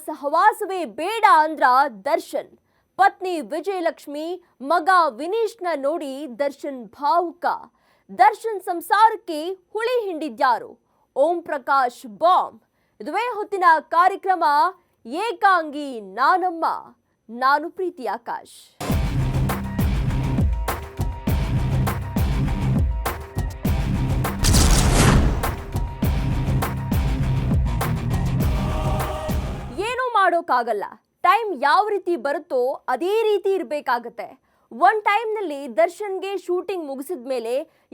ಸಹವಾಸವೇ ಬೇಡ ಅಂದ್ರ ದರ್ಶನ್. ಪತ್ನಿ ವಿಜಯಲಕ್ಷ್ಮಿ, ಮಗ ವಿನೀಶ್ನ ನೋಡಿ ದರ್ಶನ್ ಭಾವುಕ. ದರ್ಶನ್ ಸಂಸಾರಕ್ಕೆ ಹುಳಿ ಹಿಂಡಿದ್ಯಾರು? ಓಂ ಪ್ರಕಾಶ್ ಬಾಂಬ್. ಇದುವೇ ಹೊತ್ತಿನ ಕಾರ್ಯಕ್ರಮ ಏಕಾಂಗಿ ನಾನಮ್ಮ. ನಾನು ಪ್ರೀತಿ ಆಕಾಶ್. ಏನೂ ಮಾಡೋಕ್ಕಾಗಲ್ಲ. ಟೈಮ್ ಯಾವ ರೀತಿ ಬರುತ್ತೋ ಅದೇ ರೀತಿ ಇರಬೇಕಾಗತ್ತೆ. ಒನ್ ಟೈಮ್ನಲ್ಲಿ ದರ್ಶನ್ಗೆ ಶೂಟಿಂಗ್ ಮುಗಿಸಿದ ಮೇಲೆ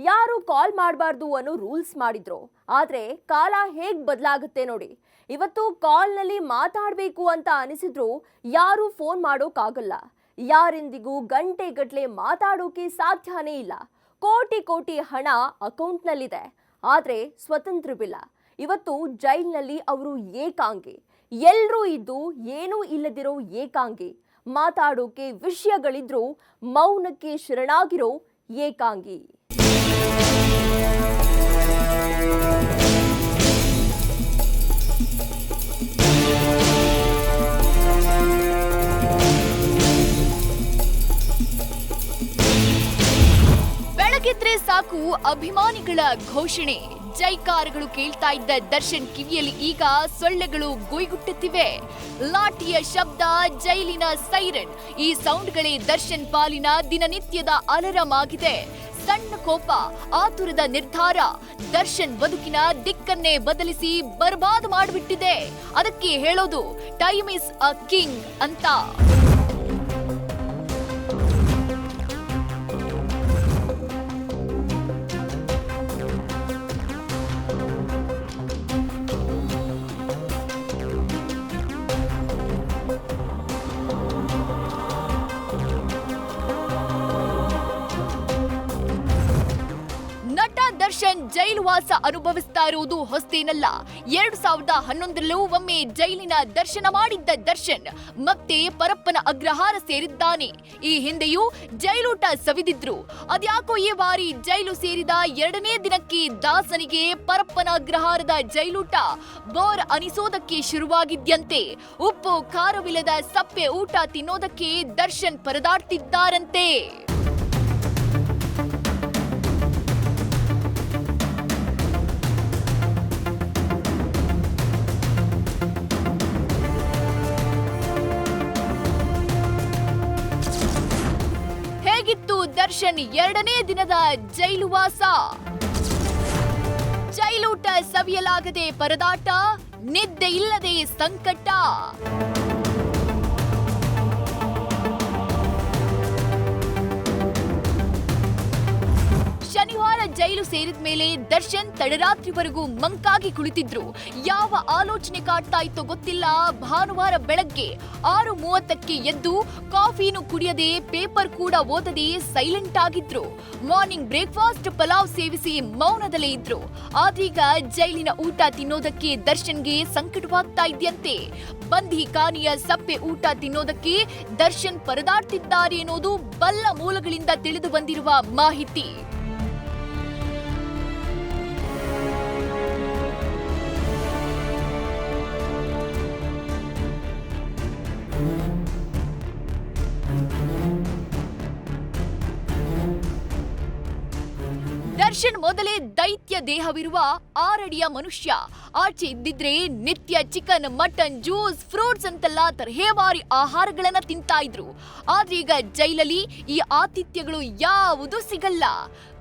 ಯಾರು ಕಾಲ್ ಮಾಡಬಾರ್ದು ಅನ್ನೋ ರೂಲ್ಸ್ ಮಾಡಿದ್ರು. ಆದರೆ ಕಾಲ ಹೇಗೆ ಬದಲಾಗುತ್ತೆ ನೋಡಿ. ಇವತ್ತು ಕಾಲ್ನಲ್ಲಿ ಮಾತಾಡಬೇಕು ಅಂತ ಅನಿಸಿದ್ರು ಯಾರು ಫೋನ್ ಮಾಡೋಕ್ಕಾಗಲ್ಲ. ಯಾರಿಂದಿಗೂ ಗಂಟೆಗಟ್ಟಲೆ ಮಾತಾಡೋಕೆ ಸಾಧ್ಯನೇ ಇಲ್ಲ. ಕೋಟಿ ಕೋಟಿ ಹಣ ಅಕೌಂಟ್ನಲ್ಲಿದೆ, ಆದರೆ ಸ್ವತಂತ್ರವಿಲ್ಲ. ಇವತ್ತು ಜೈಲಿನಲ್ಲಿ ಅವರು ಏಕಾಂಗಿ. ಎಲ್ಲರೂ ಇದ್ದು ಏನೂ ಇಲ್ಲದಿರೋ ಏಕಾಂಗಿ. ಮಾತಾಡೋಕೆ ವಿಷಯಗಳಿದ್ರು ಮೌನಕ್ಕೆ ಶರಣಾಗಿರೋ ಏಕಾಂಗಿ. ಬೆಳಗಿದ್ರೆ ಸಾಕು ಅಭಿಮಾನಿಗಳ ಘೋಷಣೆ, ಜೈಕಾರಗಳು ಕೇಳ್ತಾ ಇದ್ದ ದರ್ಶನ್ ಕಿವಿಯಲ್ಲಿ ಈಗ ಸೊಳ್ಳೆಗಳು ಗುಯ್ಗುಟ್ಟುತ್ತಿವೆ. ಲಾಠಿಯ ಶಬ್ದ, ಜೈಲಿನ ಸೈರನ್, ಈ ಸೌಂಡ್ಗಳೇ ದರ್ಶನ್ ಪಾಲಿನ ದಿನನಿತ್ಯದ ಅಲಾರಾಮ್ ಆಗಿದೆ. ಸಣ್ಣ ಕೋಪ, ಆತುರದ ನಿರ್ಧಾರ ದರ್ಶನ್ ಬದುಕಿನ ದಿಕ್ಕನ್ನೇ ಬದಲಿಸಿ ಬರ್ಬಾದ್ ಮಾಡಿಬಿಟ್ಟಿದೆ. ಅದಕ್ಕೆ ಹೇಳೋದು ಟೈಮ್ ಇಸ್ ಅ ಕಿಂಗ್ ಅಂತ. ದರ್ಶನ್ ಜೈಲುವಾಸ ಅನುಭವಿಸ್ತಾ ಇರುವುದು ಹೊಸತೇನಲ್ಲ. 2011ರಲ್ಲೂ ಒಮ್ಮೆ ಜೈಲಿನ ದರ್ಶನ ಮಾಡಿದ್ದ ದರ್ಶನ್ ಮತ್ತೆ ಪರಪ್ಪನ ಅಗ್ರಹಾರ ಸೇರಿದ್ದಾನೆ. ಈ ಹಿಂದೆಯೂ ಜೈಲೂಟ ಸವಿದಿದ್ರು. ಅದ್ಯಾಕೋ ಈ ಬಾರಿ ಜೈಲು ಸೇರಿದ 2ನೇ ದಿನಕ್ಕೆ ದಾಸನಿಗೆ ಪರಪ್ಪನ ಅಗ್ರಹಾರದ ಜೈಲೂಟ ಬೋರ್ ಅನಿಸೋದಕ್ಕೆ ಶುರುವಾಗಿದ್ಯಂತೆ. ಉಪ್ಪು ಖಾರವಿಲ್ಲದ ಸಪ್ಪೆ ಊಟ ತಿನ್ನೋದಕ್ಕೆ ದರ್ಶನ್ ಪರದಾಡ್ತಿದ್ದಾರಂತೆ. ಹೇಗಿತ್ತು ದರ್ಶನ್ 2ನೇ ದಿನದ ಜೈಲುವಾಸ? ಜೈಲೂಟ ಸವಿಯಲಾಗದೆ ಪರದಾಟ, ನಿದ್ದೆ ಇಲ್ಲದೆ ಸಂಕಟ. ಶನಿವಾರ ಜೈಲು ಸೇರಿದ ಮೇಲೆ ದರ್ಶನ್ ತಡರಾತ್ರಿವರೆಗೂ ಮಂಕಾಗಿ ಕುಳಿತಿದ್ರು. ಯಾವ ಆಲೋಚನೆ ಕಾಡ್ತಾ ಇತ್ತೋ ಗೊತ್ತಿಲ್ಲ. ಭಾನುವಾರ ಬೆಳಗ್ಗೆ 6:30ಕ್ಕೆ ಎದ್ದು ಕಾಫಿನೂ ಕುಡಿಯದೆ, ಪೇಪರ್ ಕೂಡ ಓದದೆ ಸೈಲೆಂಟ್ ಆಗಿದ್ರು. ಮಾರ್ನಿಂಗ್ ಬ್ರೇಕ್ಫಾಸ್ಟ್ ಪಲಾವ್ ಸೇವಿಸಿ ಮೌನದಲ್ಲೇ ಇದ್ರು. ಆದ್ರೀಗ ಜೈಲಿನ ಊಟ ತಿನ್ನೋದಕ್ಕೆ ದರ್ಶನ್ಗೆ ಸಂಕಟವಾಗ್ತಾ ಇದೆಯಂತೆ. ಬಂಧಿ ಖಾನೆಯ ಸಪ್ಪೆ ಊಟ ತಿನ್ನೋದಕ್ಕೆ ದರ್ಶನ್ ಪರದಾಡ್ತಿದ್ದಾರೆ ಎನ್ನುವುದು ಬಲ್ಲ ಮೂಲಗಳಿಂದ ತಿಳಿದು ಬಂದಿರುವ ಮಾಹಿತಿ. ದರ್ಶನ್ ಮೊದಲೇ ದೈತ್ಯ ದೇಹವಿರುವ 6 ಅಡಿಯ ಮನುಷ್ಯ. ಆಚೆ ಇದ್ದಿದ್ರೆ ನಿತ್ಯ ಚಿಕನ್, ಮಟನ್, ಜ್ಯೂಸ್, ಫ್ರೂಟ್ಸ್ ಅಂತೆಲ್ಲ ತರಹೇವಾರಿ ಆಹಾರಗಳನ್ನ ತಿಂತಾ ಇದ್ರು. ಆದ್ರೀಗ ಜೈಲಲ್ಲಿ ಈ ಆತಿಥ್ಯಗಳು ಯಾವುದೂ ಸಿಗಲ್ಲ.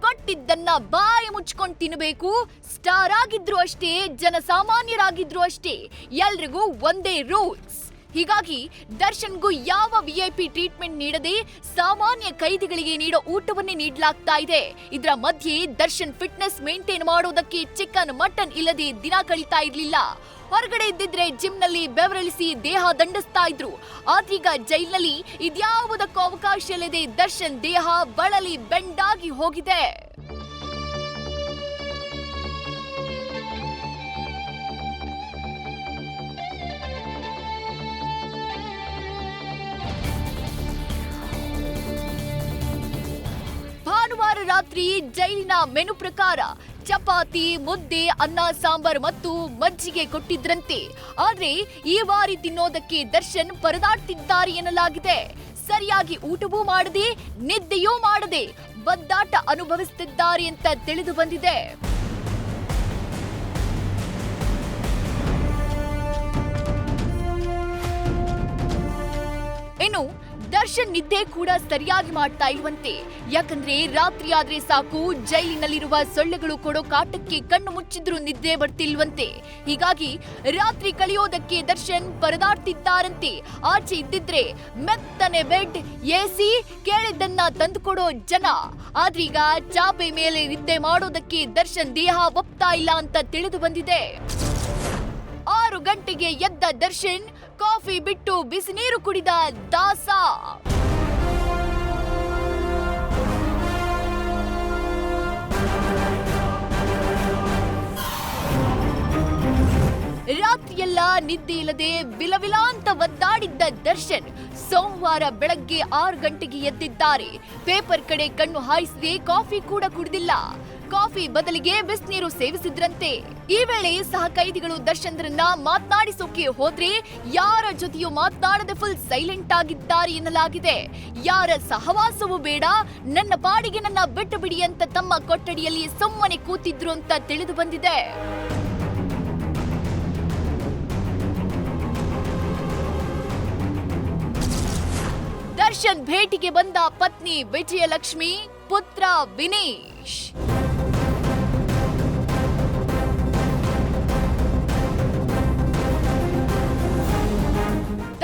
ಕೊಟ್ಟಿದ್ದನ್ನ ಬಾಯಿ ಮುಚ್ಕೊಂಡು ತಿನ್ನಬೇಕು. ಸ್ಟಾರ್ ಆಗಿದ್ರು ಅಷ್ಟೇ, ಜನಸಾಮಾನ್ಯರಾಗಿದ್ರು ಅಷ್ಟೇ, ಎಲ್ರಿಗೂ ಒಂದೇ ರೂಲ್ಸ್. ಹೀಗಾಗಿ ದರ್ಶನ್ಗೂ ಯಾವ ವಿಐಪಿ ಟ್ರೀಟ್ಮೆಂಟ್ ನೀಡದೆ ಸಾಮಾನ್ಯ ಕೈದಿಗಳಿಗೆ ನೀಡೋ ಊಟವನ್ನೇ ನೀಡಲಾಗ್ತಾ ಇದೆ. ಇದರ ಮಧ್ಯೆ ದರ್ಶನ್ ಫಿಟ್ನೆಸ್ ಮೇಂಟೈನ್ ಮಾಡೋದಕ್ಕೆ ಚಿಕನ್, ಮಟನ್ ಇಲ್ಲದೆ ದಿನ ಕಳೀತಾ ಇರ್ಲಿಲ್ಲ. ಹೊರಗಡೆ ಇದ್ದಿದ್ರೆ ಜಿಮ್ನಲ್ಲಿ ಬೆವರಳಿಸಿ ದೇಹ ದಂಡಿಸ್ತಾ ಇದ್ರು. ಆದ್ರೀಗ ಜೈಲಿನಲ್ಲಿ ಇದ್ಯಾವುದಕ್ಕೂ ಅವಕಾಶ ಇಲ್ಲದೆ ದರ್ಶನ್ ದೇಹ ಬಳಲಿ ಬೆಂಡಾಗಿ ಹೋಗಿದೆ. ರಾತ್ರಿ ಜೈಲಿನ ಮೆನು ಪ್ರಕಾರ ಚಪಾತಿ, ಮುದ್ದೆ, ಅನ್ನ ಸಾಂಬಾರ್ ಮತ್ತು ಮಜ್ಜಿಗೆ ಕೊಟ್ಟಿದ್ರಂತೆ. ಆದ್ರೆ ಈ ಬಾರಿ ತಿನ್ನೋದಕ್ಕೆ ದರ್ಶನ್ ಪರದಾಡ್ತಿದ್ದಾರೆ ಎನ್ನಲಾಗಿದೆ. ಸರಿಯಾಗಿ ಊಟವೂ ಮಾಡದೆ, ನಿದ್ದೆಯೂ ಮಾಡದೆ ಬದ್ದಾಟ ಅನುಭವಿಸುತ್ತಿದ್ದಾರೆ ಅಂತ ತಿಳಿದು ಬಂದಿದೆ. ಇನ್ನು ದರ್ಶನ್ ನಿದ್ದೆ ಕೂಡ ಸರಿಯಾಗಿ ಮಾಡ್ತಾ ಇಲ್ವಂತೆ. ಯಾಕಂದ್ರೆ ರಾತ್ರಿ ಆದ್ರೆ ಸಾಕು ಜೈಲಿನಲ್ಲಿರುವ ಸೊಳ್ಳೆಗಳು ಕೊಡೋ ಕಾಟಕ್ಕೆ ಕಣ್ಣು ಮುಚ್ಚಿದ್ರು ನಿದ್ದೆ ಬರ್ತಿಲ್ವಂತೆ. ಹೀಗಾಗಿ ರಾತ್ರಿ ಕಳೆಯೋದಕ್ಕೆ ದರ್ಶನ್ ಪರದಾಡ್ತಿದ್ದಾರಂತೆ. ಆಚೆ ಇದ್ದಿದ್ರೆ ಮೆತ್ತನೆ ಬೆಡ್, ಎಸಿ, ಕೇಳಿದ್ದನ್ನ ತಂದುಕೊಡೋ ಜನ. ಆದ್ರೀಗ ಚಾಪೆ ಮೇಲೆ ನಿದ್ದೆ ಮಾಡೋದಕ್ಕೆ ದರ್ಶನ್ ದೇಹ ಒಪ್ತಾ ಇಲ್ಲ ಅಂತ ತಿಳಿದು ಬಂದಿದೆ. 6 ಗಂಟೆಗೆ ಎದ್ದ ದರ್ಶನ್ ಕಾಫಿ ಬಿಟ್ಟು ಬಿಸಿ ನೀರು ಕುಡಿದ ದಾಸ. ರಾತ್ರಿಯೆಲ್ಲ ನಿದ್ದೆ ಇಲ್ಲದೆ ವಿಲವಿಲ ಅಂತ ಒದ್ದಾಡಿದ್ದ ದರ್ಶನ್ ಸೋಮವಾರ ಬೆಳಗ್ಗೆ 6 ಗಂಟೆಗೆ ಎದ್ದಿದ್ದಾರೆ. ಪೇಪರ್ ಕಡೆ ಕಣ್ಣು ಹಾಯಿಸದೆ ಕಾಫಿ ಕೂಡ ಕುಡಿದಿಲ್ಲ. ಕಾಫಿ ಬದಲಿಗೆ ಬಿಸಿನೀರು ಸೇವಿಸಿದ್ರಂತೆ. ಈ ವೇಳೆ ಸಹ ಕೈದಿಗಳು ದರ್ಶನ್ರನ್ನ ಮಾತನಾಡಿಸೋಕೆ ಹೋದ್ರೆ ಯಾರ ಜೊತೆಯೂ ಮಾತನಾಡದೆ ಫುಲ್ ಸೈಲೆಂಟ್ ಆಗಿದ್ದಾರೆ ಎನ್ನಲಾಗಿದೆ. ಯಾರ ಸಹವಾಸವೂ ಬೇಡ, ನನ್ನ ಪಾಡಿಗೆ ನನ್ನ ಬಿಟ್ಟು ಬಿಡಿ ಅಂತ ತಮ್ಮ ಕೊಠಡಿಯಲ್ಲಿ ಸುಮ್ಮನೆ ಕೂತಿದ್ರು ಅಂತ ತಿಳಿದು ಬಂದಿದೆ. ದರ್ಶನ್ ಭೇಟಿಗೆ ಬಂದ ಪತ್ನಿ ವಿಜಯಲಕ್ಷ್ಮಿ, ಪುತ್ರ ವಿನೇಶ್.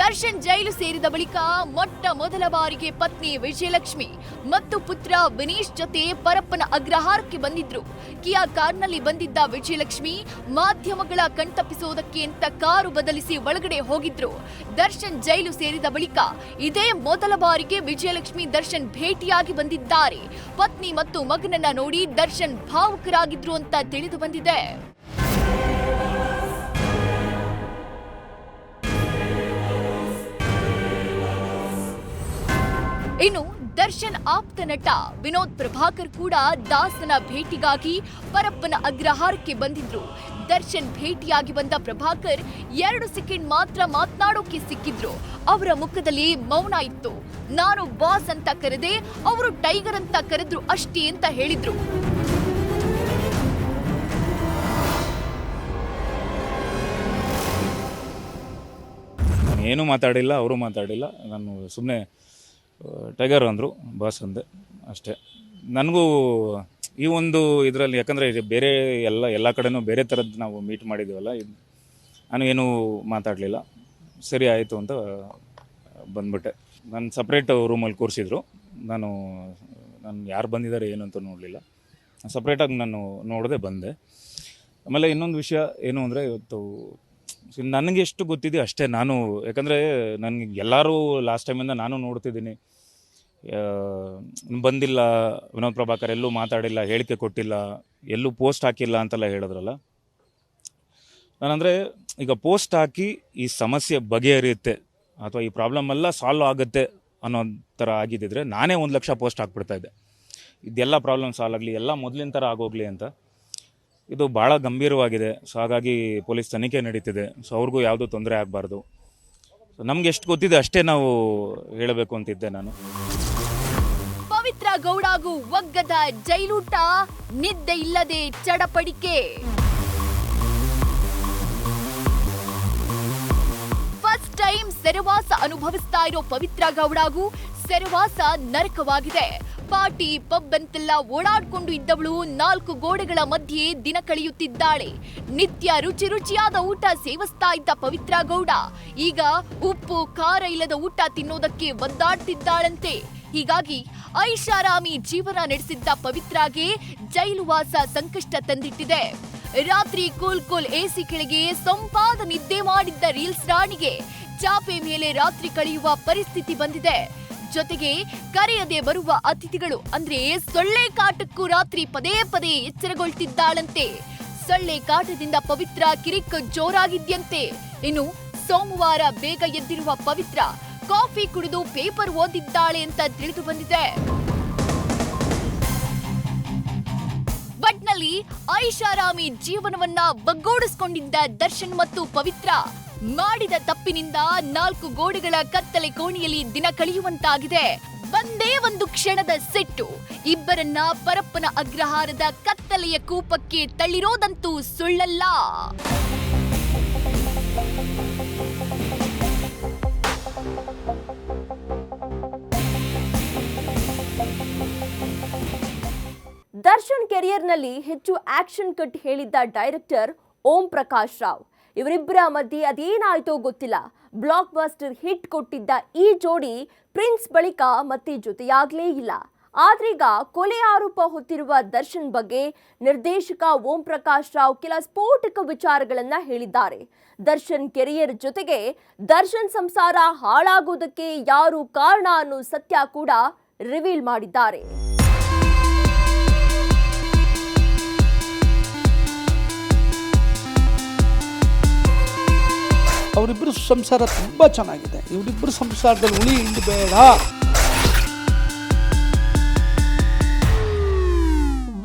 ದರ್ಶನ್ ಜೈಲು ಸೇರಿದ ಬಳಿಕ ಮೊಟ್ಟ ಮೊದಲ ಬಾರಿಗೆ ಪತ್ನಿ ವಿಜಯಲಕ್ಷ್ಮಿ ಮತ್ತು ಪುತ್ರ ವಿನೇಶ್ ಜೊತೆ ಪರಪ್ಪನ ಅಗ್ರಹಾರಕ್ಕೆ ಬಂದಿದ್ರು. ಕಿಯಾ ಕಾರ್ನಲ್ಲಿ ಬಂದಿದ್ದ ವಿಜಯಲಕ್ಷ್ಮಿ ಮಾಧ್ಯಮಗಳ ಕಣ್ತಪ್ಪಿಸುವುದಕ್ಕೆ ಅಂತ ಕಾರು ಬದಲಿಸಿ ಒಳಗಡೆ ಹೋಗಿದ್ರು. ದರ್ಶನ್ ಜೈಲು ಸೇರಿದ ಬಳಿಕ ಇದೇ ಮೊದಲ ಬಾರಿಗೆ ವಿಜಯಲಕ್ಷ್ಮಿ ದರ್ಶನ್ ಭೇಟಿಯಾಗಿ ಬಂದಿದ್ದಾರೆ. ಪತ್ನಿ ಮತ್ತು ಮಗನನ್ನ ನೋಡಿ ದರ್ಶನ್ ಭಾವುಕರಾಗಿದ್ರು ಅಂತ ತಿಳಿದು ಬಂದಿದೆ. ಇನ್ನು ದರ್ಶನ್ ಆಪ್ತ ನಟ ವಿನೋದ್ ಪ್ರಭಾಕರ್ ಕೂಡ ದಾಸನ ಭೇಟಿಗಾಗಿ ಪರಪ್ಪನ ಅಗ್ರಹಾರಕ್ಕೆ ಬಂದಿದ್ರು. ದರ್ಶನ್ ಭೇಟಿಯಾಗಿ ಬಂದ ಪ್ರಭಾಕರ್ 2 ಸೆಕೆಂಡ್ ಮಾತ್ರ ಮಾತನಾಡೋಕೆ ಸಿಕ್ಕಿದ್ರು. ಅವರ ಮುಖದಲ್ಲಿ ಮೌನ ಇತ್ತು. ನಾನು ಬಾಸ್ ಅಂತ ಕರೆದೆ, ಅವರು ಟೈಗರ್ ಅಂತ ಕರೆದ್ರು ಅಷ್ಟೇ ಅಂತ ಹೇಳಿದ್ರು. ಏನೂ ಮಾತಾಡಿಲ್ಲ, ಅವರು ಮಾತಾಡಿಲ್ಲ. ನಾನು ಸುಮ್ಮನೆ ಟೈಗರ್ ಅಂದರು, ಬಾಸ್ ಅಂದೆ ಅಷ್ಟೇ. ನನಗೂ ಈ ಒಂದು ಇದರಲ್ಲಿ ಯಾಕಂದರೆ ಬೇರೆ ಎಲ್ಲ ಕಡೆನೂ ಬೇರೆ ಥರದ್ದು ನಾವು ಮೀಟ್ ಮಾಡಿದ್ದೀವಲ್ಲ, ನಾನು ಏನೂ ಮಾತಾಡಲಿಲ್ಲ. ಸರಿ ಆಯಿತು ಅಂತ ಬಂದ್ಬಿಟ್ಟೆ. ನಾನು ಸಪ್ರೇಟ್ ರೂಮಲ್ಲಿ ಕೂರಿಸಿದ್ರು. ನಾನು ಯಾರು ಬಂದಿದ್ದಾರೆ ಏನು ಅಂತ ನೋಡಲಿಲ್ಲ. ಸಪ್ರೇಟಾಗಿ ನಾನು ನೋಡದೆ ಬಂದೆ. ಆಮೇಲೆ ಇನ್ನೊಂದು ವಿಷಯ ಏನು ಅಂದರೆ, ಇವತ್ತು ನನಗೆ ಎಷ್ಟು ಗೊತ್ತಿದೆ ಅಷ್ಟೇ ನಾನು, ಯಾಕಂದರೆ ನನಗೆ ಎಲ್ಲರೂ ಲಾಸ್ಟ್ ಟೈಮಿಂದ ನಾನು ನೋಡ್ತಿದ್ದೀನಿ, ಬಂದಿಲ್ಲ ವಿನೋದ್ ಪ್ರಭಾಕರ್, ಎಲ್ಲೂ ಮಾತಾಡಿಲ್ಲ, ಹೇಳಿಕೆ ಕೊಟ್ಟಿಲ್ಲ, ಎಲ್ಲೂ ಪೋಸ್ಟ್ ಹಾಕಿಲ್ಲ ಅಂತೆಲ್ಲ ಹೇಳಿದ್ರಲ್ಲ. ನಾನಂದರೆ ಈಗ ಪೋಸ್ಟ್ ಹಾಕಿ ಈ ಸಮಸ್ಯೆ ಬಗೆಹರಿಯುತ್ತೆ ಅಥವಾ ಈ ಪ್ರಾಬ್ಲಮ್ ಎಲ್ಲ ಸಾಲ್ವ್ ಆಗುತ್ತೆ ಅನ್ನೋ ಥರ ಆಗಿದ್ದಿದ್ರೆ ನಾನೇ 1 ಲಕ್ಷ ಪೋಸ್ಟ್ ಹಾಕ್ಬಿಡ್ತಾಯಿದ್ದೆ. ಇದೆಲ್ಲ ಪ್ರಾಬ್ಲಮ್ ಸಾಲ್ವ್ ಆಗಲಿ, ಎಲ್ಲ ಮೊದಲಿನ ಥರ ಆಗೋಗಲಿ ಅಂತ. ಇದು ಭಾಳ ಗಂಭೀರವಾಗಿದೆ. ಸೊ ಹಾಗಾಗಿ ಪೊಲೀಸ್ ತನಿಖೆ ನಡೀತಿದೆ. ಸೊ ಅವ್ರಿಗೂ ಯಾವುದೂ ತೊಂದರೆ ಆಗಬಾರ್ದು. ಸೊ ನಮ್ಗೆ ಎಷ್ಟು ಗೊತ್ತಿದೆ ಅಷ್ಟೇ ನಾವು ಹೇಳಬೇಕು ಅಂತಿದ್ದೆ ನಾನು. ಪವಿತ್ರ ಗೌಡಾಗೂ ಒಗ್ಗದ ಜೈಲೂಟ, ನಿದ್ದೆ ಇಲ್ಲದೆ ಚಡಪಡಿಕೆ. ಫಸ್ಟ್ ಟೈಮ್ ಸೆರೆವಾಸ ಅನುಭವಿಸ್ತಾ ಇರೋ ಪವಿತ್ರ ಗೌಡಾಗೂ ಸೆರೆವಾಸ ನರಕವಾಗಿದೆ. ಪಾರ್ಟಿ ಪಬ್ ಅಂತೆಲ್ಲ ಓಡಾಡ್ಕೊಂಡು ಇದ್ದವಳು 4 ಗೋಡೆಗಳ ಮಧ್ಯೆ ದಿನ ಕಳೆಯುತ್ತಿದ್ದಾಳೆ. ನಿತ್ಯ ರುಚಿಯಾದ ಊಟ ಸೇವಿಸ್ತಾ ಇದ್ದ ಪವಿತ್ರ ಗೌಡ ಈಗ ಉಪ್ಪು ಖಾರ ಇಲ್ಲದ ಊಟ ತಿನ್ನೋದಕ್ಕೆ ಒದ್ದಾಡ್ತಿದ್ದಾಳಂತೆ. ಹೀಗಾಗಿ ಐಷಾರಾಮಿ ಜೀವನ ನಡೆಸಿದ್ದ ಪವಿತ್ರಾಗೆ ಜೈಲುವಾಸ ಸಂಕಷ್ಟ ತಂದಿಟ್ಟಿದೆ. ರಾತ್ರಿ ಕೂಲ್ ಎಸಿ ಕೆಳಗೆ ಸೊಂಪಾದ ನಿದ್ದೆ ಮಾಡಿದ್ದ ರೀಲ್ಸ್ ರಾಣಿಗೆ ಚಾಪೆ ಮೇಲೆ ರಾತ್ರಿ ಕಳೆಯುವ ಪರಿಸ್ಥಿತಿ ಬಂದಿದೆ. ಜೊತೆಗೆ ಕರೆಯದೆ ಬರುವ ಅತಿಥಿಗಳು ಅಂದ್ರೆ ಸೊಳ್ಳೆ ಕಾಟಕ್ಕೂ ರಾತ್ರಿ ಪದೇ ಎಚ್ಚರಗೊಳ್ತಿದ್ದಾಳಂತೆ. ಸೊಳ್ಳೆ ಕಾಟದಿಂದ ಪವಿತ್ರ ಕಿರಿಕ್ ಜೋರಾಗಿದ್ಯಂತೆ. ಇನ್ನು ಸೋಮವಾರ ಬೇಗ ಎದ್ದಿರುವ ಪವಿತ್ರ ಕಾಫಿ ಕುಡಿದು ಪೇಪರ್ ಓದಿದ್ದಾಳೆ ಅಂತ ತಿಳಿದು ಬಂದಿದೆ. ಜೊತೆಯಲ್ಲಿ ಐಷಾರಾಮಿ ಜೀವನವನ್ನ ಬಗ್ಗೋಡಿಸ್ಕೊಂಡಿದ್ದ ದರ್ಶನ್ ಮತ್ತು ಪವಿತ್ರ ಮಾಡಿದ ತಪ್ಪಿನಿಂದ 4 ಗೋಡೆಗಳ ಕತ್ತಲೆ ಕೋಣೆಯಲ್ಲಿ ದಿನ ಕಳೆಯುವಂತಾಗಿದೆ. ಒಂದೇ ಒಂದು ಕ್ಷಣದ ಸಿಟ್ಟು ಇಬ್ಬರನ್ನ ಪರಪ್ಪನ ಅಗ್ರಹಾರದ ಕತ್ತಲೆಯ ಕೂಪಕ್ಕೆ ತಳ್ಳಿರೋದಂತೂ ಸುಳ್ಳಲ್ಲ. ದರ್ಶನ್ ಕೆರಿಯರ್ನಲ್ಲಿ ಹೆಚ್ಚು ಆಕ್ಷನ್ ಕಟ್ ಹೇಳಿದ್ದ ಡೈರೆಕ್ಟರ್ ಓಂ ಪ್ರಕಾಶ್ ರಾವ್. ಇವರಿಬ್ಬರ ಮಧ್ಯೆ ಅದೇನಾಯ್ತೋ ಗೊತ್ತಿಲ್ಲ. ಬ್ಲಾಕ್ ಬಸ್ಟರ್ ಹಿಟ್ ಕೊಟ್ಟಿದ್ದ ಈ ಜೋಡಿ ಪ್ರಿನ್ಸ್ ಬಳಿಕ ಮತ್ತೆ ಜೊತೆಯಾಗಲೇ ಇಲ್ಲ. ಆದ್ರೀಗ ಕೊಲೆ ಆರೋಪ ಹೊತ್ತಿರುವ ದರ್ಶನ್ ಬಗ್ಗೆ ನಿರ್ದೇಶಕ ಓಂ ಪ್ರಕಾಶ್ ರಾವ್ ಕೆಲ ಸ್ಫೋಟಕ ವಿಚಾರಗಳನ್ನ ಹೇಳಿದ್ದಾರೆ. ದರ್ಶನ್ ಕೆರಿಯರ್ ಜೊತೆಗೆ ದರ್ಶನ್ ಸಂಸಾರ ಹಾಳಾಗೋದಕ್ಕೆ ಯಾರು ಕಾರಣ ಅನ್ನೋ ಸತ್ಯ ಕೂಡ ರಿವೀಲ್ ಮಾಡಿದ್ದಾರೆ. ಅವರಿಬ್ಬರು ಸಂಸಾರ ತುಂಬ ಚೆನ್ನಾಗಿದೆ. ಇವರಿಬ್ಬರು ಸಂಸಾರದಲ್ಲಿ ಹುಳಿ ಹಿಂಡು ಬೇಡ.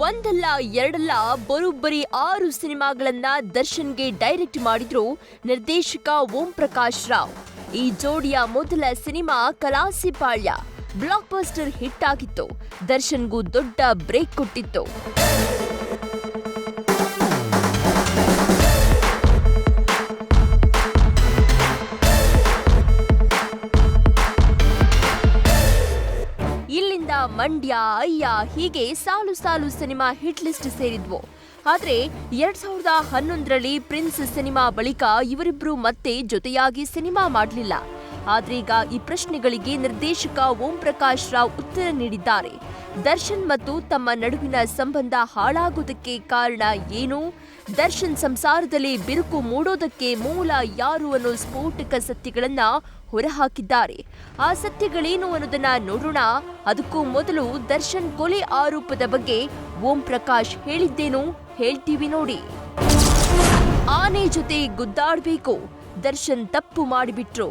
ಒಂದಲ್ಲ ಎರಡಲ್ಲ ಬರೋಬ್ಬರಿ 6 ಸಿನಿಮಾಗಳನ್ನ ದರ್ಶನ್ಗೆ ಡೈರೆಕ್ಟ್ ಮಾಡಿದ್ರು ನಿರ್ದೇಶಕ ಓಂ ಪ್ರಕಾಶ್ ರಾವ್. ಈ ಜೋಡಿಯ ಮೊದಲ cinema Kalasipalya blockbuster hit ಆಗಿತ್ತು. ದರ್ಶನ್ಗೂ ದೊಡ್ಡ ಬ್ರೇಕ್ ಕೊಟ್ಟಿತ್ತು. ಇಲ್ಲಿಂದ ಮಂಡ್ಯ, ಅಯ್ಯ ಹೀಗೆ ಸಾಲು ಸಾಲು ಸಿನಿಮಾ ಹಿಟ್ ಲಿಸ್ಟ್ ಸೇರಿದ್ವು. ಆದ್ರೆ 2011ರಲ್ಲಿ ಪ್ರಿನ್ಸ್ ಸಿನಿಮಾ ಬಳಿಕ ಇವರಿಬ್ರು ಮತ್ತೆ ಜೊತೆಯಾಗಿ ಸಿನಿಮಾ ಮಾಡಲಿಲ್ಲ. ಆದ್ರೀಗ ಈ ಪ್ರಶ್ನೆಗಳಿಗೆ ನಿರ್ದೇಶಕ ಓಂ ಪ್ರಕಾಶ್ ರಾವ್ ಉತ್ತರ ನೀಡಿದ್ದಾರೆ. ದರ್ಶನ್ ಮತ್ತು ತಮ್ಮ ನಡುವಿನ ಸಂಬಂಧ ಹಾಳಾಗೋದಕ್ಕೆ ಕಾರಣ ಏನು, ದರ್ಶನ್ ಸಂಸಾರದಲ್ಲಿ ಬಿರುಕು ಮೂಡೋದಕ್ಕೆ ಮೂಲ ಯಾರು ಅನ್ನೋ ಸ್ಫೋಟಕ ಸತ್ಯಗಳನ್ನ ಹೊರಹಾಕಿದ್ದಾರೆ. ಆ ಸತ್ಯಗಳೇನು ಅನ್ನೋದನ್ನ ನೋಡೋಣ. ಅದಕ್ಕೂ ಮೊದಲು ದರ್ಶನ್ ಕೊಲೆ ಆರೋಪದ ಬಗ್ಗೆ ಓಂ ಪ್ರಕಾಶ್ ಹೇಳಿದ್ದೇನು ಹೇಳ್ತೀವಿ ನೋಡಿ. ಆನೆ ಜೊತೆ ಗುದ್ದಾಡ್ಬೇಕು, ದರ್ಶನ್ ತಪ್ಪು ಮಾಡಿಬಿಟ್ರು.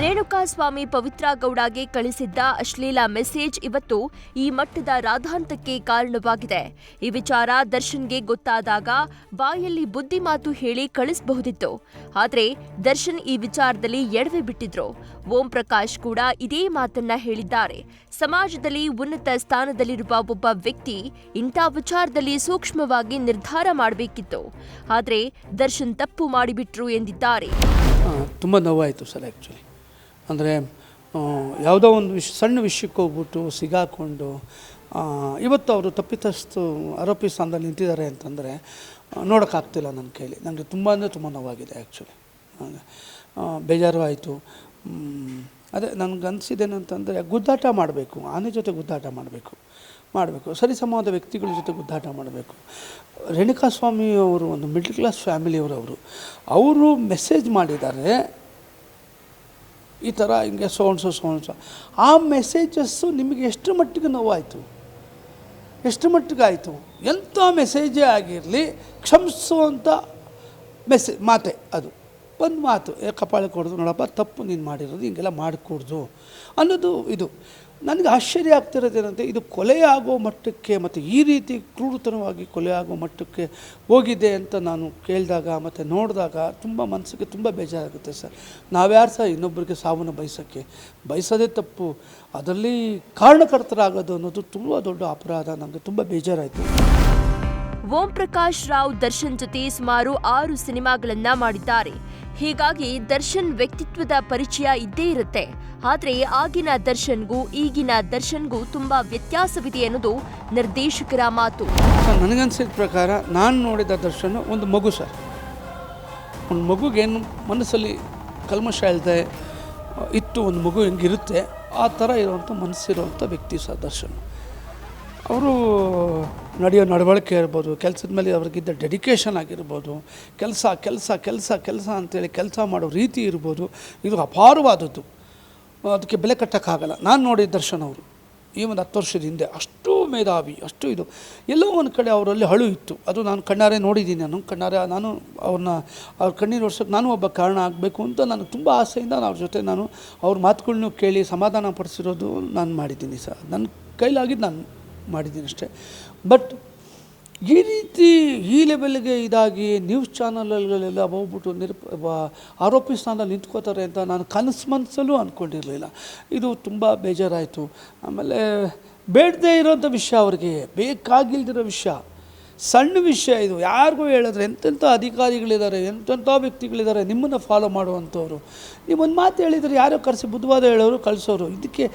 ರೇಣುಕಾಸ್ವಾಮಿ ಪವಿತ್ರ ಗೌಡಗೆ ಕಳಿಸಿದ್ದ ಅಶ್ಲೀಲ ಮೆಸೇಜ್ ಇವತ್ತು ಈ ಮಟ್ಟದ ರಾಧಾಂತಕ್ಕೆ ಕಾರಣವಾಗಿದೆ. ಈ ವಿಚಾರ ದರ್ಶನ್ಗೆ ಗೊತ್ತಾದಾಗ ಬಾಯಲ್ಲಿ ಬುದ್ಧಿ ಮಾತು ಹೇಳಿ ಕಳಿಸಬಹುದಿತ್ತು. ಆದ್ರೆ ದರ್ಶನ್ ಈ ವಿಚಾರದಲ್ಲಿ ಎಡವಿ ಬಿಟ್ಟಿದ್ರು. ಓಂ ಪ್ರಕಾಶ್ ಕೂಡ ಇದೇ ಮಾತನ್ನ ಹೇಳಿದ್ದಾರೆ. ಸಮಾಜದಲ್ಲಿ ಉನ್ನತ ಸ್ಥಾನದಲ್ಲಿರುವ ಒಬ್ಬ ವ್ಯಕ್ತಿ ಇಂಥ ವಿಚಾರದಲ್ಲಿ ಸೂಕ್ಷ್ಮವಾಗಿ ನಿರ್ಧಾರ ಮಾಡಬೇಕಿತ್ತು. ಆದ್ರೆ ದರ್ಶನ್ ತಪ್ಪು ಮಾಡಿಬಿಟ್ರು ಎಂದಿದ್ದಾರೆ. ತುಂಬ ನೋವಾಯಿತು ಸರ್. ಆ್ಯಕ್ಚುಲಿ ಅಂದರೆ ಯಾವುದೋ ಒಂದು ಸಣ್ಣ ವಿಷಯಕ್ಕೆ ಹೋಗ್ಬಿಟ್ಟು ಸಿಗಾಕೊಂಡು ಇವತ್ತು ಅವರು ತಪ್ಪಿತಸ್ತು ಆರೋಪಿ ಸ್ಥಾನದಲ್ಲಿ ನಿಂತಿದ್ದಾರೆ ಅಂತಂದರೆ ನೋಡೋಕ್ಕಾಗ್ತಿಲ್ಲ ನನ್ನ ಕೈಲಿ. ನನಗೆ ತುಂಬ ಅಂದರೆ ತುಂಬ ನೋವಾಗಿದೆ. ಆ್ಯಕ್ಚುಲಿ ಬೇಜಾರು ಆಯಿತು. ಅದೇ ನನಗೆ ಅನಿಸಿದ್ದೇನಂತಂದರೆ ಗುದ್ದಾಟ ಮಾಡಬೇಕು, ಆನೆ ಜೊತೆ ಗುದ್ದಾಟ ಮಾಡಬೇಕು, ಸರಿಸಮವಾದ ವ್ಯಕ್ತಿಗಳ ಜೊತೆ ಗುದ್ದಾಟ ಮಾಡಬೇಕು. ರೇಣುಕಾಸ್ವಾಮಿ ಅವರು ಒಂದು ಮಿಡ್ಲ್ ಕ್ಲಾಸ್ ಫ್ಯಾಮಿಲಿಯವರು ಅವರು ಮೆಸೇಜ್ ಮಾಡಿದ್ದಾರೆ ಈ ಥರ ಹಿಂಗೆ ಸೋಣ್ಸು. ಆ ಮೆಸೇಜಸ್ಸು ನಿಮಗೆ ಎಷ್ಟು ಮಟ್ಟಿಗೆ ನೋವಾಯಿತು, ಎಷ್ಟು ಮಟ್ಟಿಗೆ ಆಯಿತು? ಎಂಥ ಮೆಸೇಜೇ ಆಗಿರಲಿ ಕ್ಷಮಿಸುವಂಥ ಮಾತೆ ಅದು. ಒಂದು ಮಾತು ಕಪಾಳ ಕೊಡೋದು, ನೋಡಪ್ಪ ತಪ್ಪು ನೀನು ಮಾಡಿರೋದು, ಹಿಂಗೆಲ್ಲ ಮಾಡಿಕೊಡ್ದು ಅನ್ನೋದು. ಇದು ನನಗೆ ಆಶ್ಚರ್ಯ ಆಗ್ತಿರೋದೇನಂತೆ, ಇದು ಕೊಲೆ ಆಗೋ ಮಟ್ಟಕ್ಕೆ ಮತ್ತು ಈ ರೀತಿ ಕ್ರೂರತನವಾಗಿ ಕೊಲೆ ಆಗೋ ಮಟ್ಟಕ್ಕೆ ಹೋಗಿದೆ ಅಂತ ನಾನು ಕೇಳಿದಾಗ ಮತ್ತು ನೋಡಿದಾಗ ತುಂಬ ಮನಸ್ಸಿಗೆ ತುಂಬ ಬೇಜಾರಾಗುತ್ತೆ ಸರ್. ನಾವ್ಯಾರು ಸಹ ಇನ್ನೊಬ್ಬರಿಗೆ ಸಾವನ್ನು ಬಯಸೋದೇ ತಪ್ಪು, ಅದರಲ್ಲಿ ಕಾರಣಕರ್ತರಾಗೋದು ಅನ್ನೋದು ತುಂಬ ದೊಡ್ಡ ಅಪರಾಧ. ನನಗೆ ತುಂಬ ಬೇಜಾರಾಯಿತು. ಓಂ ಪ್ರಕಾಶ್ ರಾವ್ ದರ್ಶನ್ ಜೊತೆ ಸುಮಾರು 6 ಸಿನಿಮಾಗಳನ್ನ ಮಾಡಿದ್ದಾರೆ. ಹೀಗಾಗಿ ದರ್ಶನ್ ವ್ಯಕ್ತಿತ್ವದ ಪರಿಚಯ ಇದ್ದೇ ಇರುತ್ತೆ. ಆದ್ರೆ ಆಗಿನ ದರ್ಶನ್ಗೂ ಈಗಿನ ದರ್ಶನ್ಗೂ ತುಂಬಾ ವ್ಯತ್ಯಾಸವಿದೆ ಅನ್ನೋದು ನಿರ್ದೇಶಕರ ಮಾತು. ನನಗನ್ಸಿದ ಪ್ರಕಾರ ನಾನು ನೋಡಿದ ದರ್ಶನ್ ಒಂದು ಮಗು ಸರ್. ಒಂದು ಮಗುಗೇನು ಮನಸ್ಸಲ್ಲಿ ಕಲ್ಮಶ ಇಲ್ಲದೆ ಇತ್ತು, ಒಂದು ಮಗು ಹೆಂಗಿರುತ್ತೆ ಆ ಥರ ಇರುವಂಥ ಮನಸ್ಸಿರುವಂಥ ವ್ಯಕ್ತಿ ಸರ್ ದರ್ಶನ್. ಅವರು ನಡೆಯೋ ನಡವಳಿಕೆ ಇರ್ಬೋದು, ಕೆಲಸದ ಮೇಲೆ ಅವ್ರಿಗಿದ್ದ ಡೆಡಿಕೇಶನ್ ಆಗಿರ್ಬೋದು, ಕೆಲಸ ಅಂತೇಳಿ ಕೆಲಸ ಮಾಡೋ ರೀತಿ ಇರ್ಬೋದು, ಇದು ಅಪಾರವಾದದ್ದು. ಅದಕ್ಕೆ ಬೆಲೆ ಕಟ್ಟೋಕ್ಕಾಗಲ್ಲ. ನಾನು ನೋಡಿದ ದರ್ಶನ್ ಅವರು ಈ ಒಂದು 10 ವರ್ಷದ ಹಿಂದೆ. ಅಷ್ಟು ಮೇಧಾವಿ, ಅಷ್ಟು ಇದು. ಎಲ್ಲೋ ಒಂದು ಕಡೆ ಅವರಲ್ಲಿ ಅಳು ಇತ್ತು. ಅದು ನಾನು ಕಣ್ಣಾರೆ ನೋಡಿದ್ದೀನಿ. ನಾನು ಅವ್ರ ಕಣ್ಣೀರು ಒರೆಸೋಕ್ಕೆ ನಾನು ಒಬ್ಬ ಕಾರಣ ಆಗಬೇಕು ಅಂತ ನನಗೆ ತುಂಬ ಆಸೆಯಿಂದ ಅವ್ರ ಜೊತೆ ನಾನು ಅವ್ರ ಮಾತುಗಳ್ನೂ ಕೇಳಿ ಸಮಾಧಾನ ಪಡಿಸಿರೋದು ನಾನು ಮಾಡಿದ್ದೀನಿ ಸರ್. ನನ್ನ ಕೈಲಾಗಿದ್ದು ನಾನು ಮಾಡಿದ್ದೀನಿ ಅಷ್ಟೇ. ಬಟ್ ಈ ರೀತಿ ಈ ಲೆವೆಲ್ಗೆ ಇದಾಗಿ ನ್ಯೂಸ್ ಚಾನಲ್ಗಳೆಲ್ಲ ಹೋಗ್ಬಿಟ್ಟು ಆರೋಪಿ ಸ್ಥಾನದಲ್ಲಿ ನಿಂತ್ಕೋತಾರೆ ಅಂತ ನಾನು ಮನಸ್ಸಲ್ಲೂ ಅಂದ್ಕೊಂಡಿರಲಿಲ್ಲ. ಇದು ತುಂಬ ಬೇಜಾರಾಯಿತು. ಆಮೇಲೆ ಬೇಡದೇ ಇರೋಂಥ ವಿಷಯ, ಅವ್ರಿಗೆ ಬೇಕಾಗಿಲ್ದಿರೋ ವಿಷಯ, ಸಣ್ಣ ವಿಷಯ ಇದು. ಯಾರಿಗೂ ಹೇಳಿದ್ರೆ ಎಂತೆಂಥ ಅಧಿಕಾರಿಗಳಿದ್ದಾರೆ, ಎಂತೆಂಥ ವ್ಯಕ್ತಿಗಳಿದ್ದಾರೆ ನಿಮ್ಮನ್ನು ಫಾಲೋ ಮಾಡುವಂಥವ್ರು. ನೀವೊಂದು ಮಾತು ಹೇಳಿದರೆ ಯಾರೋ ಕರೆಸಿ ಬುದ್ಧವಾದ ಹೇಳೋರು ಕಳಿಸೋರು. ಇದಕ್ಕೆ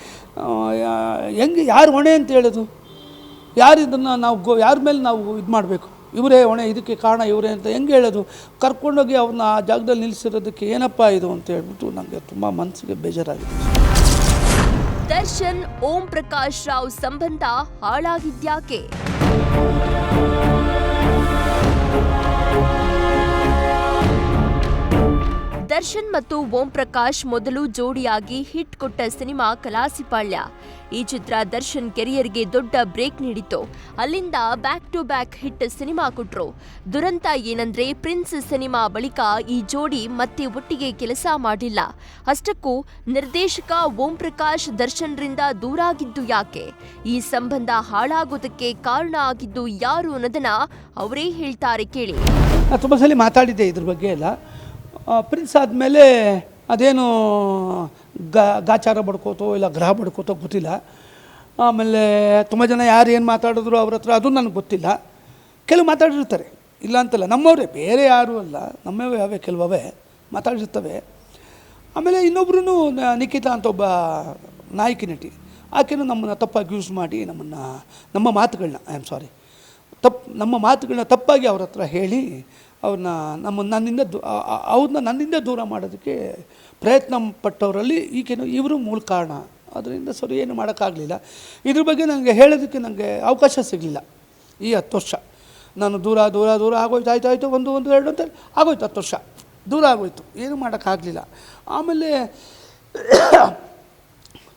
ಹೆಂಗೆ ಯಾರು ಹೊಣೆ ಅಂತ ಹೇಳೋದು? ಯಾರು ಇದನ್ನು ನಾವು ಯಾರ ಮೇಲೆ ನಾವು ಇದು ಮಾಡಬೇಕು? ಇವರೇ ಹೊಣೆ, ಇದಕ್ಕೆ ಕಾರಣ ಇವರೇ ಅಂತ ಹೆಂಗೆ ಹೇಳೋದು? ಕರ್ಕೊಂಡೋಗಿ ಅವ್ರನ್ನ ಆ ಜಾಗದಲ್ಲಿ ನಿಲ್ಲಿಸಿರೋದಕ್ಕೆ ಏನಪ್ಪ ಇದು ಅಂತ ಹೇಳ್ಬಿಟ್ಟು ನನಗೆ ತುಂಬ ಮನಸ್ಸಿಗೆ ಬೇಜಾರಾಗಿದೆ. ದರ್ಶನ್ ಓಂ ಪ್ರಕಾಶ್ ರಾವ್ ಸಂಬಂಧ ಹಾಳಾಗಿದ್ಯಾಕೆ? ದರ್ಶನ್ ಮತ್ತು ಓಂ ಪ್ರಕಾಶ್ ಮೊದಲು ಜೋಡಿಯಾಗಿ ಹಿಟ್ ಕೊಟ್ಟ ಸಿನಿಮಾ ಕಲಾಸಿಪಾಳ್ಯ. ಈ ಚಿತ್ರ ದರ್ಶನ್ ಕೆರಿಯರ್ಗೆ ದೊಡ್ಡ ಬ್ರೇಕ್ ನೀಡಿತು. ಅಲ್ಲಿಂದ back to back hit cinema ಕೊಟ್ರು. ದುರಂತ ಏನಂದ್ರೆ ಪ್ರಿನ್ಸ್ ಸಿನಿಮಾ ಬಳಿಕ ಈ ಜೋಡಿ ಮತ್ತೆ ಒಟ್ಟಿಗೆ ಕೆಲಸ ಮಾಡಿಲ್ಲ. ಅಷ್ಟಕ್ಕೂ ನಿರ್ದೇಶಕ ಓಂ ಪ್ರಕಾಶ್ ದರ್ಶನ್ರಿಂದ ದೂರಾಗಿದ್ದು ಯಾಕೆ? ಈ ಸಂಬಂಧ ಹಾಳಾಗೋದಕ್ಕೆ ಕಾರಣ ಆಗಿದ್ದು ಯಾರು ಅನ್ನೋದನ್ನ ಅವರೇ ಹೇಳ್ತಾರೆ, ಕೇಳಿ. ತುಂಬ ಸಲ ಮಾತಾಡಿದ್ದೆ ಇದ್ರ ಬಗ್ಗೆ ಎಲ್ಲ. ಪ್ರಿನ್ಸ್ ಆದಮೇಲೆ ಅದೇನು ಗಾಚಾರ ಬಡ್ಕೋತೋ ಇಲ್ಲ ಗ್ರಹ ಬಡ್ಕೋತೋ ಗೊತ್ತಿಲ್ಲ. ಆಮೇಲೆ ತುಂಬ ಜನ ಯಾರು ಏನು ಮಾತಾಡಿದ್ರು ಅವ್ರ ಹತ್ರ, ಅದು ನನಗೆ ಗೊತ್ತಿಲ್ಲ. ಕೆಲವು ಮಾತಾಡಿರ್ತಾರೆ, ಇಲ್ಲ ಅಂತಲ್ಲ, ನಮ್ಮವರೇ, ಬೇರೆ ಯಾರೂ ಅಲ್ಲ, ನಮ್ಮವೇ ಯಾವೇ ಕೆಲವೇ ಮಾತಾಡಿರ್ತವೆ. ಆಮೇಲೆ ಇನ್ನೊಬ್ರು ನಿಖಿತಾ ಅಂತ ಒಬ್ಬ ನಾಯಕಿ ನಟಿ, ಆಕೆನೂ ನಮ್ಮನ್ನು ತಪ್ಪಾಗಿ ಯೂಸ್ ಮಾಡಿ ನಮ್ಮ ಮಾತುಗಳನ್ನ ನಮ್ಮ ಮಾತುಗಳನ್ನ ತಪ್ಪಾಗಿ ಅವ್ರ ಹತ್ರ ಹೇಳಿ ಅವ್ರನ್ನ ನನ್ನಿಂದ ದೂರ ಮಾಡೋದಕ್ಕೆ ಪ್ರಯತ್ನ ಪಟ್ಟವರಲ್ಲಿ ಇವರು ಮೂಲ ಕಾರಣ. ಅದರಿಂದ ಸರಿ ಏನು ಮಾಡೋಕ್ಕಾಗಲಿಲ್ಲ. ಇದ್ರ ಬಗ್ಗೆ ನನಗೆ ಹೇಳೋದಕ್ಕೆ ನನಗೆ ಅವಕಾಶ ಸಿಗಲಿಲ್ಲ. ಈ 10 ವರ್ಷ ನಾನು ದೂರ ಆಗೋಯ್ತು. ಆಯಿತು 1-2 ಅಂತ ಆಗೋಯ್ತು. 10 ವರ್ಷ ದೂರ ಆಗೋಯ್ತು, ಏನು ಮಾಡೋಕ್ಕಾಗಲಿಲ್ಲ. ಆಮೇಲೆ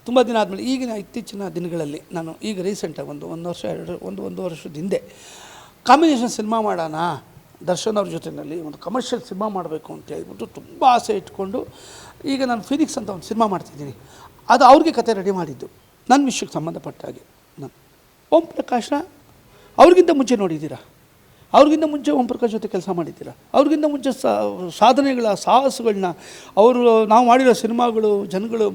ತುಂಬ ದಿನ ಆದಮೇಲೆ ಇತ್ತೀಚಿನ ದಿನಗಳಲ್ಲಿ ನಾನು ಈಗ ರೀಸೆಂಟಾಗಿ ಒಂದು ವರ್ಷದ ಹಿಂದೆ ಕಾಂಬಿನೇಷನ್ ಸಿನಿಮಾ ಮಾಡೋಣ, ದರ್ಶನ್ ಅವ್ರ ಜೊತೆಯಲ್ಲಿ ಒಂದು ಕಮರ್ಷಿಯಲ್ ಸಿನಿಮಾ ಮಾಡಬೇಕು ಅಂತ ಹೇಳ್ಬಿಟ್ಟು ತುಂಬ ಆಸೆ ಇಟ್ಕೊಂಡು ಈಗ ನಾನು ಫಿನಿಕ್ಸ್ ಅಂತ ಒಂದು ಸಿನಿಮಾ ಮಾಡ್ತಿದ್ದೀನಿ. ಅದು ಅವ್ರಿಗೆ ಕತೆ ರೆಡಿ ಮಾಡಿದ್ದು, ನನ್ನ ವಿಷಯಕ್ಕೆ ಸಂಬಂಧಪಟ್ಟ ಹಾಗೆ. ನಾನು ಓಂ ಪ್ರಕಾಶ್ನ ಅವ್ರಿಗಿಂತ ಮುಂಚೆ ನೋಡಿದ್ದೀರಾ? ಅವ್ರಿಗಿಂತ ಮುಂಚೆ ಓಂ ಪ್ರಕಾಶ್ ಜೊತೆ ಕೆಲಸ ಮಾಡಿದ್ದೀರಾ? ಅವ್ರಿಗಿಂತ ಮುಂಚೆ ಸಾಹಸಗಳನ್ನ ನಾವು ಮಾಡಿರೋ ಸಿನಿಮಾಗಳು ಜನಗಳು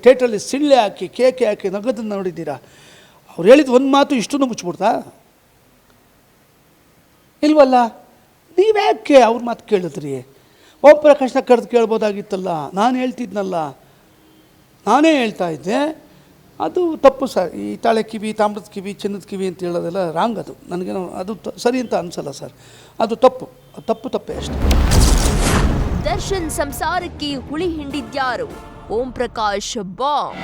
ಥಿಯೇಟ್ರಲ್ಲಿ ಸಿಳ್ಳೆ ಹಾಕಿ ಕೇಕೆ ಹಾಕಿ ನಗದನ್ನು ನೋಡಿದ್ದೀರಾ? ಅವ್ರು ಹೇಳಿದ ಒಂದು ಮಾತು ಇಷ್ಟನ್ನು ಮುಚ್ಚಿಬಿಡ್ತಾ? ಇಲ್ವಲ್ಲ. ನೀವ್ಯಾಕೆ ಅವ್ರ ಮಾತು ಕೇಳಿದ್ರಿ? ಓಂ ಪ್ರಕಾಶ್ನ ಕರೆದು ಕೇಳ್ಬೋದಾಗಿತ್ತಲ್ಲ. ನಾನು ಹೇಳ್ತಿದ್ನಲ್ಲ, ನಾನೇ ಹೇಳ್ತಾ ಇದ್ದೆ. ಅದು ತಪ್ಪು ಸರ್. ಈ ತಾಳೆ ಕಿವಿ, ತಾಮ್ರದ ಕಿವಿ, ಚಿನ್ನದ ಕಿವಿ ಅಂತ ಹೇಳೋದೆಲ್ಲ ರಾಂಗ್. ಅದು ನನಗೇನೋ ಅದು ಸರಿ ಅಂತ ಅನಿಸಲ್ಲ ಸರ್. ಅದು ತಪ್ಪೇ ಅಷ್ಟೇ. ದರ್ಶನ್ ಸಂಸಾರಕ್ಕೆ ಹುಳಿ ಹಿಂಡಿದ್ಯಾರು? ಓಂ ಪ್ರಕಾಶ್ ಬಾಂಬ್.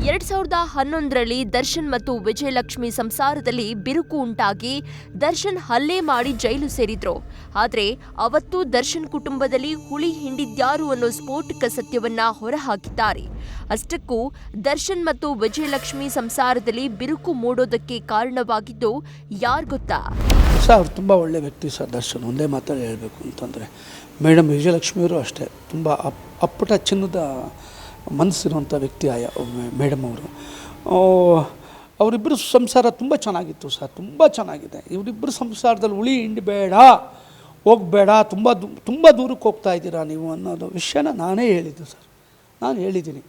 2011ರಲ್ಲಿ ದರ್ಶನ್ ಮತ್ತು ವಿಜಯಲಕ್ಷ್ಮಿ ಸಂಸಾರದಲ್ಲಿ ಬಿರುಕು ಉಂಟಾಗಿ ದರ್ಶನ್ ಹಲ್ಲೆ ಮಾಡಿ ಜೈಲು ಸೇರಿದ್ರು. ಆದ್ರೆ ಅವತ್ತು ದರ್ಶನ್ ಕುಟುಂಬದಲ್ಲಿ ಹುಳಿ ಹಿಂಡಿದ್ಯಾರು ಅನ್ನೋ ಸ್ಫೋಟಕ ಸತ್ಯವನ್ನ ಹೊರಹಾಕಿದ್ದಾರೆ. ಅಷ್ಟಕ್ಕೂ ದರ್ಶನ್ ಮತ್ತು ವಿಜಯಲಕ್ಷ್ಮಿ ಸಂಸಾರದಲ್ಲಿ ಬಿರುಕು ಮೂಡೋದಕ್ಕೆ ಕಾರಣವಾಗಿದ್ದು ಯಾರು ಗೊತ್ತಾ? ಸರ್, ಅವ್ರು ತುಂಬ ಒಳ್ಳೆ ವ್ಯಕ್ತಿ ಸರ್ ದರ್ಶನ್. ಒಂದೇ ಮಾತಲ್ಲಿ ಹೇಳಬೇಕು ಅಂತಂದರೆ, ಮೇಡಮ್ ವಿಜಯಲಕ್ಷ್ಮಿಯವರು ಅಷ್ಟೇ ತುಂಬ ಅಪ್ಪಟ ಚಿನ್ನದ ಮನಸ್ಸಿರುವಂಥ ವ್ಯಕ್ತಿ ಮೇಡಮ್ ಅವರು. ಅವರಿಬ್ಬರು ಸಂಸಾರ ತುಂಬ ಚೆನ್ನಾಗಿತ್ತು ಸರ್, ತುಂಬ ಚೆನ್ನಾಗಿದೆ. ಇವರಿಬ್ಬರು ಸಂಸಾರದಲ್ಲಿ ಹುಳಿ ಹಿಂಡಬೇಡ, ಹೋಗಬೇಡ, ತುಂಬ ದೂರಕ್ಕೆ ಹೋಗ್ತಾ ಇದ್ದೀರಾ ನೀವು ಅನ್ನೋದು ವಿಷಯನ ನಾನೇ ಹೇಳಿದ್ದೆ ಸರ್. ನಾನು ಹೇಳಿದ್ದೀನಿ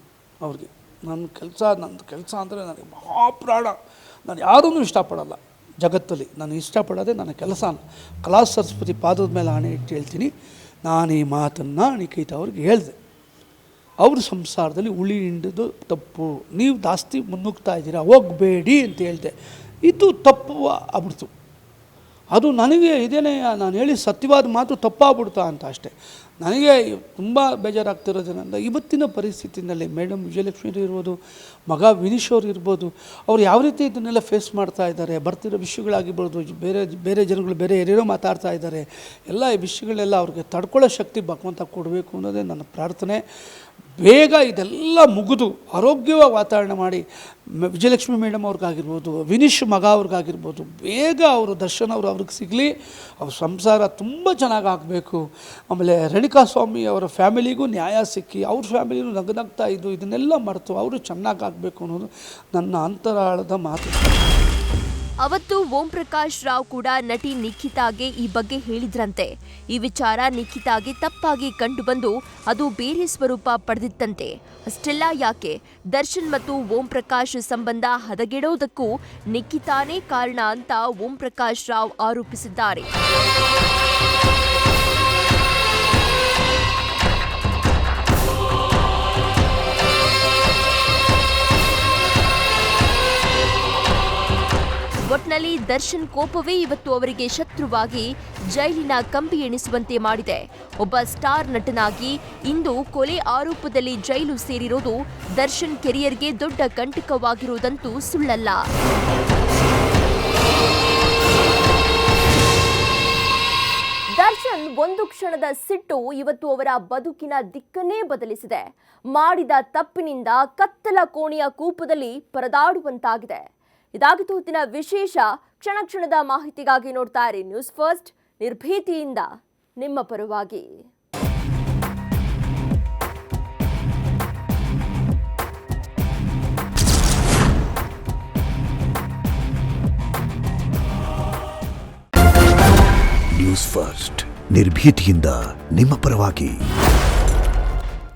ಅವ್ರಿಗೆ. ನನ್ನ ಕೆಲಸ ಅಂದರೆ ನನಗೆ ಮಹಾಪ್ರಾಣ. ನಾನು ಯಾರನ್ನೂ ಇಷ್ಟಪಡಲ್ಲ ಜಗತ್ತಲ್ಲಿ. ನಾನು ಇಷ್ಟಪಡೋದೇ ನನ್ನ ಕೆಲಸನ. ಕಲಾ ಸರಸ್ವತಿ ಪಾದದ ಮೇಲೆ ಆಣೆ ಇಟ್ಟು ಹೇಳ್ತೀನಿ, ನಾನು ಈ ಮಾತನ್ನು ನಿಖಿತಾ ಅವ್ರಿಗೆ ಹೇಳಿದೆ. ಅವ್ರ ಸಂಸಾರದಲ್ಲಿ ಹುಳಿ ಹಿಂಡಿದ್ದು ತಪ್ಪು, ನೀವು ಜಾಸ್ತಿ ಮುನ್ನುಗ್ತಾ ಇದ್ದೀರಾ, ಹೋಗಬೇಡಿ ಅಂತ ಹೇಳಿದೆ. ಇದು ತಪ್ಪು ಆಗ್ಬಿಡ್ತು. ಅದು ನನಗೆ ಇದೇನೇ ನಾನು ಹೇಳಿ ಸತ್ಯವಾದ ಮಾತು ತಪ್ಪಾಗ್ಬಿಡ್ತಾ ಅಂತ ಅಷ್ಟೇ. ನನಗೆ ತುಂಬ ಬೇಜಾರಾಗ್ತಿರೋದೇನೆಂದರೆ, ಇವತ್ತಿನ ಪರಿಸ್ಥಿತಿನಲ್ಲಿ ಮೇಡಮ್ ವಿಜಯಲಕ್ಷ್ಮಿ ಇರ್ಬೋದು, ಮಗ ವಿನೀಶ್ ಅವ್ರು ಇರ್ಬೋದು, ಅವ್ರು ಯಾವ ರೀತಿ ಇದನ್ನೆಲ್ಲ ಫೇಸ್ ಮಾಡ್ತಾ ಇದ್ದಾರೆ, ಬರ್ತಿರೋ ವಿಷಯಗಳಾಗಿರ್ಬೋದು, ಬೇರೆ ಜನಗಳು ಬೇರೆ ಏನೇನೋ ಮಾತಾಡ್ತಾ ಇದ್ದಾರೆ, ಎಲ್ಲ ಈ ವಿಷಯಗಳೆಲ್ಲ ಅವ್ರಿಗೆ ತಡ್ಕೊಳ್ಳೋ ಶಕ್ತಿ ಭಗವಂತ ಕೊಡಬೇಕು ಅನ್ನೋದೇ ನನ್ನ ಪ್ರಾರ್ಥನೆ. ಬೇಗ ಇದೆಲ್ಲ ಮುಗಿದು ಆರೋಗ್ಯವಾಗಿ ವಾತಾವರಣ ಮಾಡಿ ವಿಜಯಲಕ್ಷ್ಮಿ ಮೇಡಮ್ ಅವ್ರಿಗಾಗಿರ್ಬೋದು, ವಿನೀಶ್ ಮಗ ಅವ್ರಿಗಾಗಿರ್ಬೋದು, ಬೇಗ ಅವರು ದರ್ಶನ್ ಅವರು ಅವ್ರಿಗೆ ಸಿಗಲಿ, ಅವ್ರ ಸಂಸಾರ ತುಂಬ ಚೆನ್ನಾಗಿ ಆಗಬೇಕು. ಆಮೇಲೆ ರೇಣುಕಾ ಸ್ವಾಮಿ ಅವರ ಫ್ಯಾಮಿಲಿಗೂ ನ್ಯಾಯ ಸಿಕ್ಕಿ ಅವ್ರ ಫ್ಯಾಮಿಲಿನೂ ನಗನಗ್ತಾ ಇದ್ದು ಇದನ್ನೆಲ್ಲ ಮರೆತು ಅವರು ಚೆನ್ನಾಗಿ ಆಗಬೇಕು ಅನ್ನೋದು ನನ್ನ ಅಂತರಾಳದ ಮಾತು. ಅವತ್ತು ಓಂ ಪ್ರಕಾಶ್ ರಾವ್ ಕೂಡ ನಟಿ ನಿಖಿತಾಗೆ ಈ ಬಗ್ಗೆ ಹೇಳಿದ್ರಂತೆ. ಈ ವಿಚಾರ ನಿಖಿತಾಗೆ ತಪ್ಪಾಗಿ ಕಂಡುಬಂದು ಅದು ಬೇರೆ ಸ್ವರೂಪ ಪಡೆದಿತ್ತಂತೆ. ಅಷ್ಟೆಲ್ಲ ಯಾಕೆ, ದರ್ಶನ್ ಮತ್ತು ಓಂ ಪ್ರಕಾಶ್ ಸಂಬಂಧ ಹದಗೆಡೋದಕ್ಕೂ ನಿಖಿತಾನೇ ಕಾರಣ ಅಂತ ಓಂ ಪ್ರಕಾಶ್ ರಾವ್ ಆರೋಪಿಸಿದ್ದಾರೆ. ಒಟ್ನಲ್ಲಿ ದರ್ಶನ್ ಕೋಪವೇ ಇವತ್ತು ಅವರಿಗೆ ಶತ್ರುವಾಗಿ ಜೈಲಿನ ಕಂಬಿ ಎಣಿಸುವಂತೆ ಮಾಡಿದೆ. ಒಬ್ಬ ಸ್ಟಾರ್ ನಟನಾಗಿ ಇಂದು ಕೊಲೆ ಆರೋಪದಲ್ಲಿ ಜೈಲು ಸೇರಿರೋದು ದರ್ಶನ್ ಕೆರಿಯರ್ಗೆ ದೊಡ್ಡ ಕಂಟಕವಾಗಿರುವುದಂತೂ ಸುಳ್ಳಲ್ಲ. ದರ್ಶನ್ ಒಂದು ಕ್ಷಣದ ಸಿಟ್ಟು ಇವತ್ತು ಅವರ ಬದುಕಿನ ದಿಕ್ಕನ್ನೇ ಬದಲಿಸಿದೆ. ಮಾಡಿದ ತಪ್ಪಿನಿಂದ ಕತ್ತಲ ಕೋಣೆಯ ಕೂಪದಲ್ಲಿ ಪರದಾಡುವಂತಾಗಿದೆ. ಇದಾಗಿತ್ತು ಹೊತ್ತಿನ ವಿಶೇಷ. ಕ್ಷಣ ಕ್ಷಣದ ಮಾಹಿತಿಗಾಗಿ ನೋಡ್ತಾ ಇರಿ ನ್ಯೂಸ್ ಫಸ್ಟ್, ನಿರ್ಭೀತಿಯಿಂದ ನಿಮ್ಮ ಪರವಾಗಿ. ನ್ಯೂಸ್ ಫಸ್ಟ್, ನಿರ್ಭೀತಿಯಿಂದ ನಿಮ್ಮ ಪರವಾಗಿ.